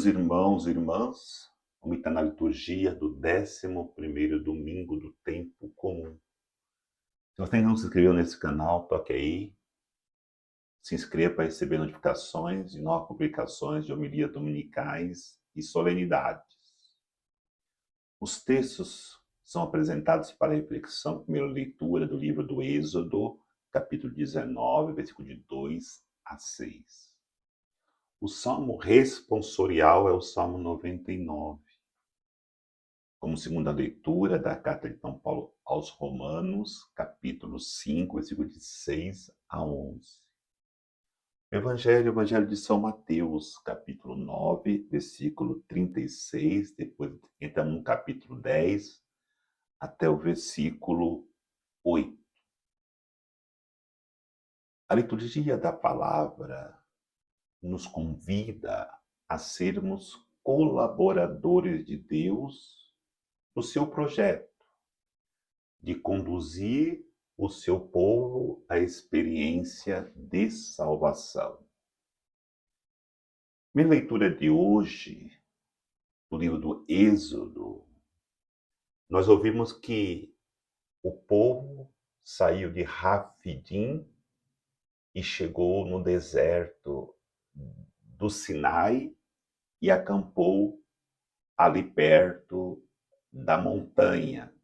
Queridos irmãos e irmãs, vamos estar na liturgia do 11º domingo do tempo comum. Se você ainda não se inscreveu nesse canal, toque aí, se inscreva para receber notificações de novas publicações de homilias dominicais e solenidades. Os textos são apresentados para reflexão, primeira leitura do livro do Êxodo, capítulo 19, versículo de 2 a 6. O salmo responsorial é o salmo 99. Como segunda leitura da carta de São Paulo aos Romanos, capítulo 5, versículo de 6 a 11. Evangelho de São Mateus, capítulo 9, versículo 36, depois entramos no capítulo 10, até o versículo 8. A liturgia da palavra nos convida a sermos colaboradores de Deus no seu projeto de conduzir o seu povo à experiência de salvação. Minha leitura de hoje, do livro do Êxodo, nós ouvimos que o povo saiu de Rafidim e chegou no deserto do Sinai e acampou ali perto da montanha.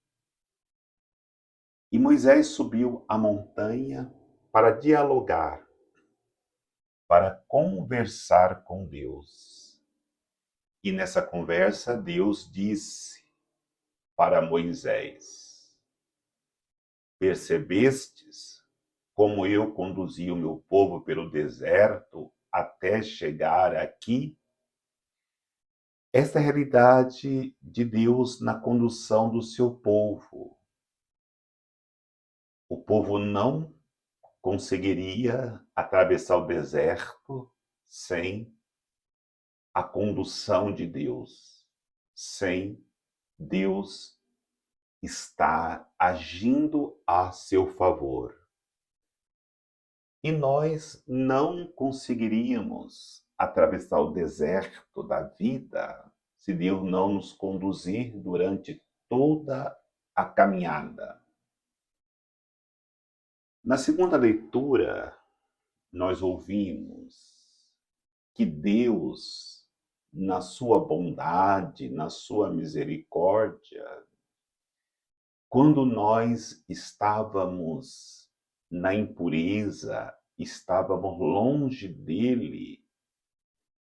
E Moisés subiu a montanha para dialogar, para conversar com Deus. E nessa conversa, Deus disse para Moisés: percebestes como eu conduzi o meu povo pelo deserto até chegar aqui? Esta é a realidade de Deus na condução do seu povo. O povo não conseguiria atravessar o deserto sem a condução de Deus, sem Deus estar agindo a seu favor. E nós não conseguiríamos atravessar o deserto da vida se Deus não nos conduzir durante toda a caminhada. Na segunda leitura, nós ouvimos que Deus, na sua bondade, na sua misericórdia, quando nós estávamos na impureza, estávamos longe dele,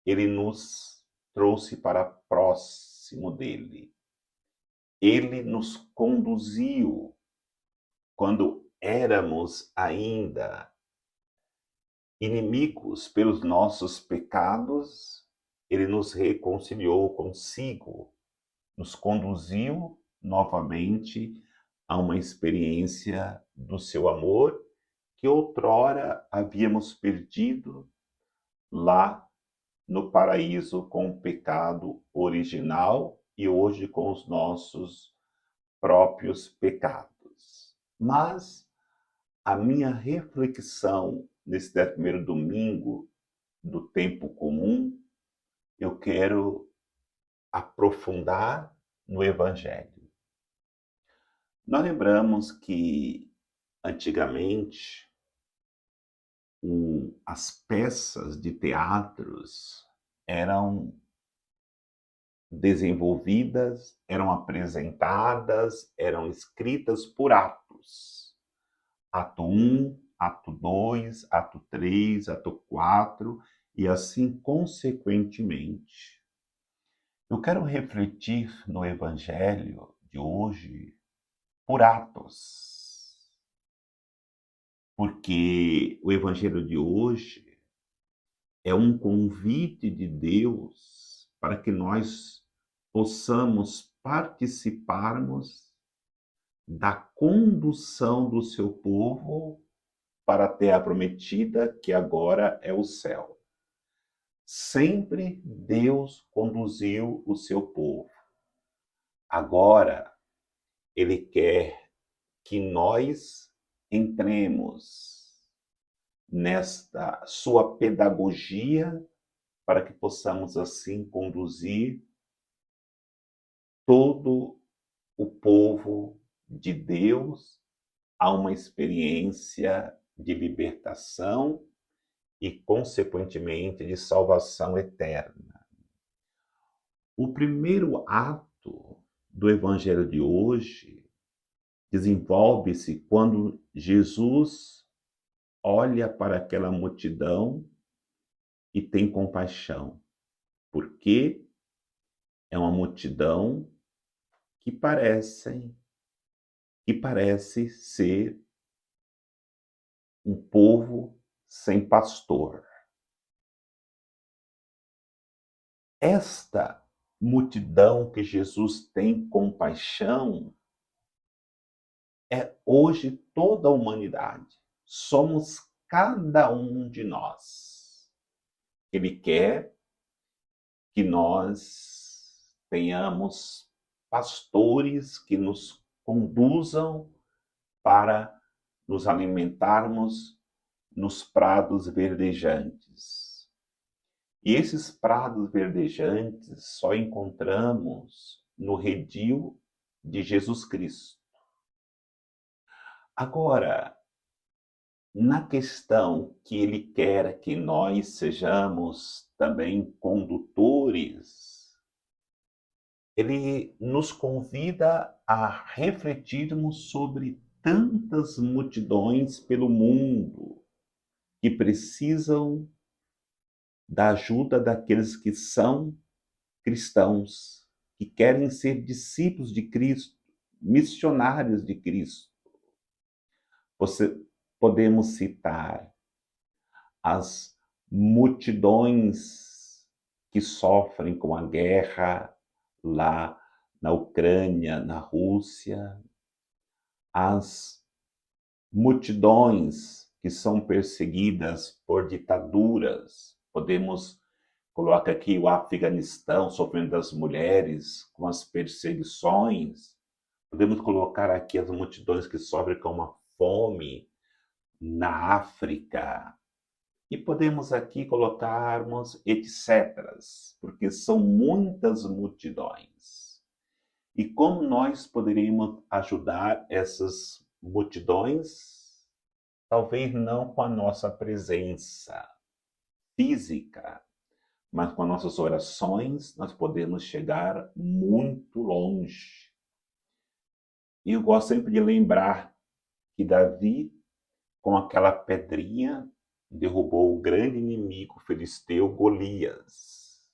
ele nos trouxe para próximo dele. Ele nos conduziu quando éramos ainda inimigos pelos nossos pecados, ele nos reconciliou consigo, nos conduziu novamente a uma experiência do seu amor que outrora havíamos perdido lá no paraíso com o pecado original e hoje com os nossos próprios pecados. Mas a minha reflexão nesse 11º domingo do tempo comum, eu quero aprofundar no Evangelho. Nós lembramos que, antigamente, as peças de teatros eram desenvolvidas, eram apresentadas, eram escritas por atos. Ato 1, ato 2, ato 3, ato 4 e assim consequentemente. Eu quero refletir no Evangelho de hoje por atos, porque o Evangelho de hoje é um convite de Deus para que nós possamos participarmos da condução do seu povo para a terra prometida, que agora é o céu. Sempre Deus conduziu o seu povo. Agora, ele quer que nós entremos nesta sua pedagogia para que possamos assim conduzir todo o povo de Deus a uma experiência de libertação e, consequentemente, de salvação eterna. O primeiro ato do Evangelho de hoje desenvolve-se quando Jesus olha para aquela multidão e tem compaixão, porque é uma multidão que parece ser um povo sem pastor. Esta multidão que Jesus tem compaixão é hoje toda a humanidade. Somos cada um de nós. Ele quer que nós tenhamos pastores que nos conduzam para nos alimentarmos nos prados verdejantes. E esses prados verdejantes só encontramos no redil de Jesus Cristo. Agora, na questão que ele quer que nós sejamos também condutores, ele nos convida a refletirmos sobre tantas multidões pelo mundo que precisam da ajuda daqueles que são cristãos, que querem ser discípulos de Cristo, missionários de Cristo. Podemos citar as multidões que sofrem com a guerra lá na Ucrânia, na Rússia, as multidões que são perseguidas por ditaduras. Podemos colocar aqui o Afeganistão sofrendo das mulheres com as perseguições. Podemos colocar aqui as multidões que sofrem com uma fome na África. E podemos aqui colocarmos etc., porque são muitas multidões. E como nós poderíamos ajudar essas multidões? Talvez não com a nossa presença física, mas com as nossas orações nós podemos chegar muito longe. E eu gosto sempre de lembrar que Davi, com aquela pedrinha, derrubou o grande inimigo filisteu Golias.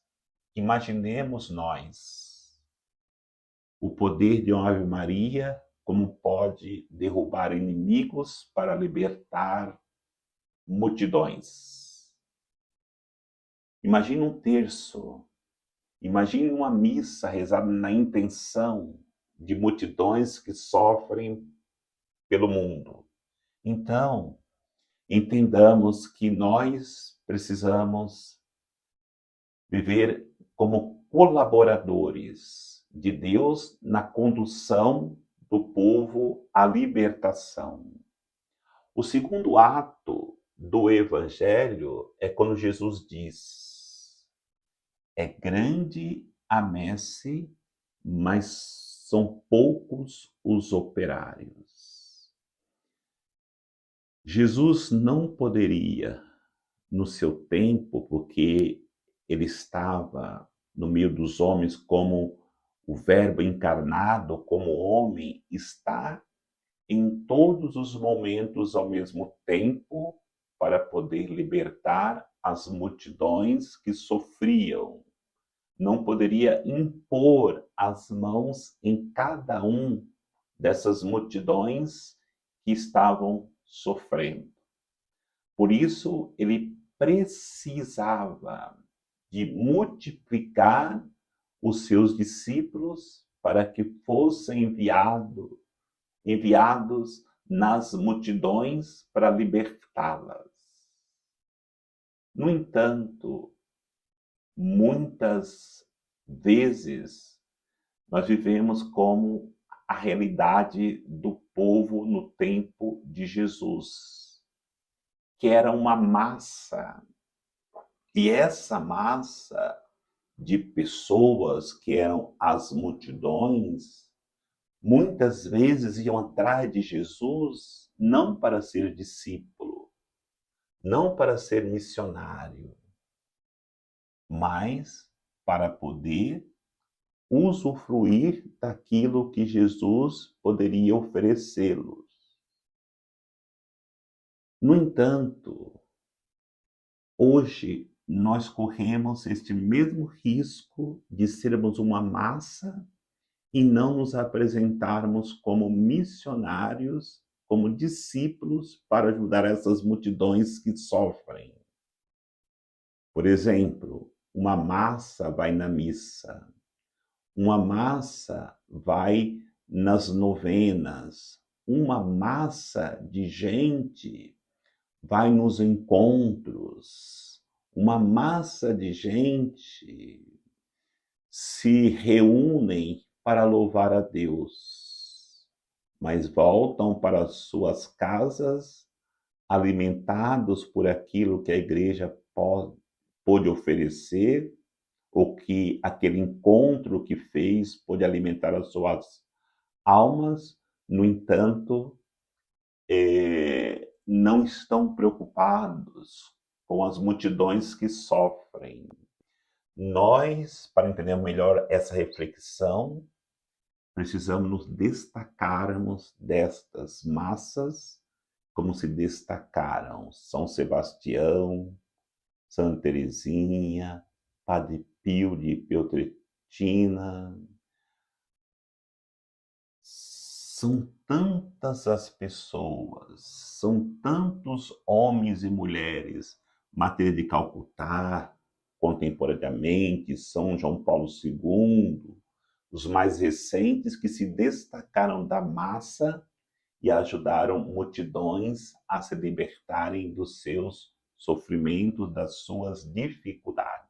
Imaginemos nós o poder de uma Ave Maria, como pode derrubar inimigos para libertar multidões. Imagine um terço, imagine uma missa rezada na intenção de multidões que sofrem pelo mundo. Então, entendamos que nós precisamos viver como colaboradores de Deus na condução do povo à libertação. O segundo ato do Evangelho é quando Jesus diz: é grande a messe, mas são poucos os operários. Jesus não poderia, no seu tempo, porque ele estava no meio dos homens como o Verbo encarnado, como homem, está em todos os momentos ao mesmo tempo para poder libertar as multidões que sofriam. Não poderia impor as mãos em cada um dessas multidões que estavam sofrendo. Por isso, ele precisava de multiplicar os seus discípulos para que fossem enviados nas multidões para libertá-las. No entanto, muitas vezes nós vivemos como a realidade do povo no tempo de Jesus, que era uma massa E essa massa de pessoas que eram as multidões, muitas vezes iam atrás de Jesus não para ser discípulo, não para ser missionário, mas para poder usufruir daquilo que Jesus poderia oferecê-los. No entanto, hoje nós corremos este mesmo risco de sermos uma massa e não nos apresentarmos como missionários, como discípulos para ajudar essas multidões que sofrem. Por exemplo, uma massa vai na missa, uma massa vai nas novenas, uma massa de gente vai nos encontros, uma massa de gente se reúnem para louvar a Deus, mas voltam para suas casas alimentados por aquilo que a igreja pôde oferecer, ou que aquele encontro que fez pôde alimentar as suas almas. No entanto, não estão preocupados com as multidões que sofrem. Nós, para entender melhor essa reflexão, precisamos nos destacarmos destas massas, como se destacaram São Sebastião, Santa Teresinha, Padre Pio de Pietrelcina. São tantas as pessoas, são tantos homens e mulheres, Maria de Calcutá, contemporaneamente, São João Paulo II, os mais recentes que se destacaram da massa e ajudaram multidões a se libertarem dos seus sofrimentos, das suas dificuldades.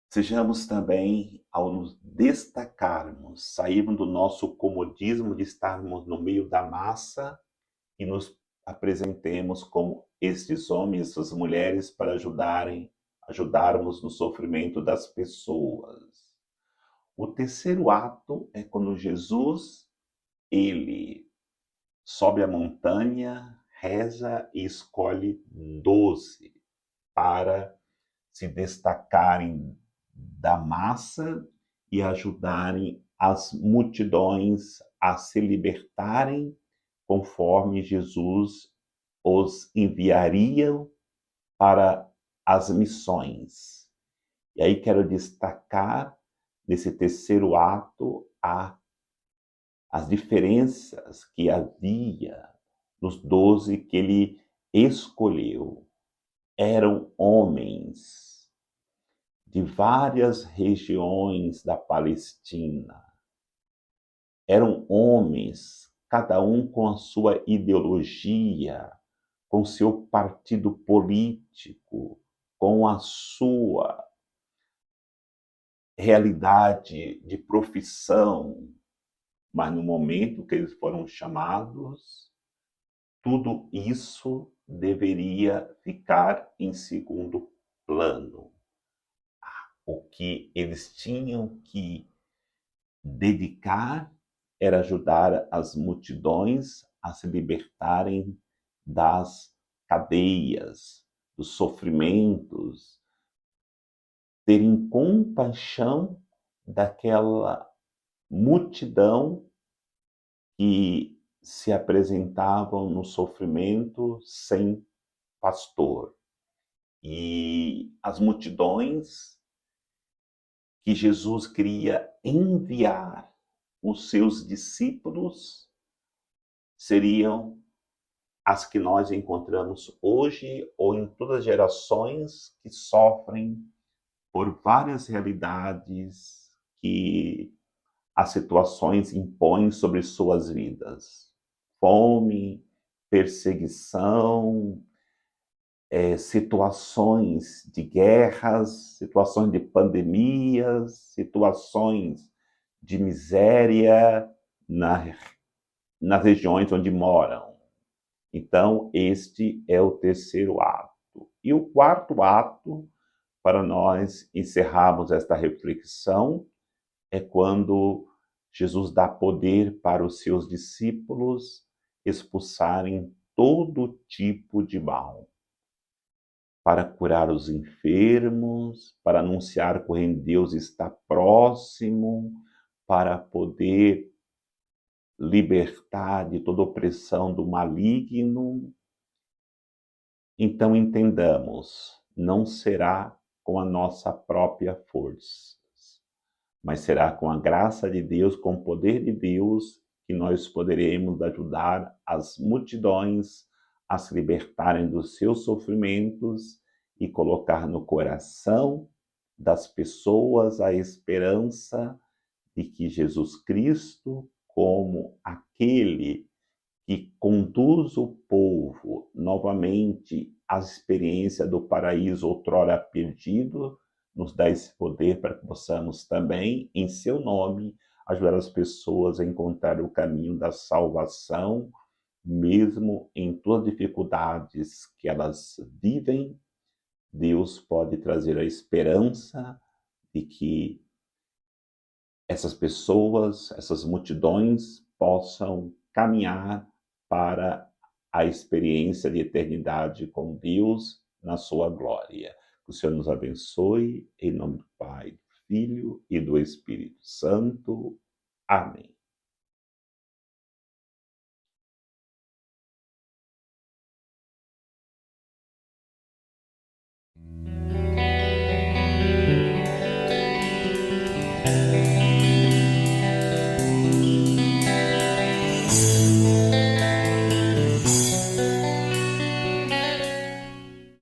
Sejamos também, ao nos destacarmos, sairmos do nosso comodismo de estarmos no meio da massa e nos apresentemos como estes homens, essas mulheres, para ajudarmos no sofrimento das pessoas. O terceiro ato é quando Jesus, ele sobe a montanha, reza e escolhe 12 para se destacarem da massa e ajudarem as multidões a se libertarem conforme Jesus os enviaria para as missões. E aí quero destacar, nesse terceiro ato, as diferenças que havia nos 12 que ele escolheu. Eram homens de várias regiões da Palestina. Eram homens, cada um com a sua ideologia, com seu partido político, com a sua realidade de profissão. Mas no momento que eles foram chamados, tudo isso deveria ficar em segundo plano. O que eles tinham que dedicar era ajudar as multidões a se libertarem das cadeias, dos sofrimentos, terem compaixão daquela multidão que se apresentavam no sofrimento sem pastor. E as multidões que Jesus queria enviar os seus discípulos seriam as que nós encontramos hoje ou em todas as gerações que sofrem por várias realidades que as situações impõem sobre suas vidas. Fome, perseguição, situações de guerras, situações de pandemias, situações de miséria nas regiões onde moram. Então, este é o terceiro ato. ato. E o quarto ato, para nós encerrarmos esta reflexão, é quando Jesus dá poder para os seus discípulos expulsarem todo tipo de mal, para curar os enfermos, para anunciar que o reino de Deus está próximo, para poder libertar de toda opressão do maligno. Então entendamos, não será com a nossa própria força, mas será com a graça de Deus, com o poder de Deus, que nós poderemos ajudar as multidões a se libertarem dos seus sofrimentos e colocar no coração das pessoas a esperança de que Jesus Cristo, como aquele que conduz o povo novamente à experiência do paraíso outrora perdido, nos dá esse poder para que possamos também, em seu nome, ajudar as pessoas a encontrar o caminho da salvação, mesmo em todas as dificuldades que elas vivem. Deus pode trazer a esperança de que essas pessoas, essas multidões possam caminhar para a experiência de eternidade com Deus na sua glória. Que o Senhor nos abençoe, em nome do Pai, do Filho e do Espírito Santo. Amém.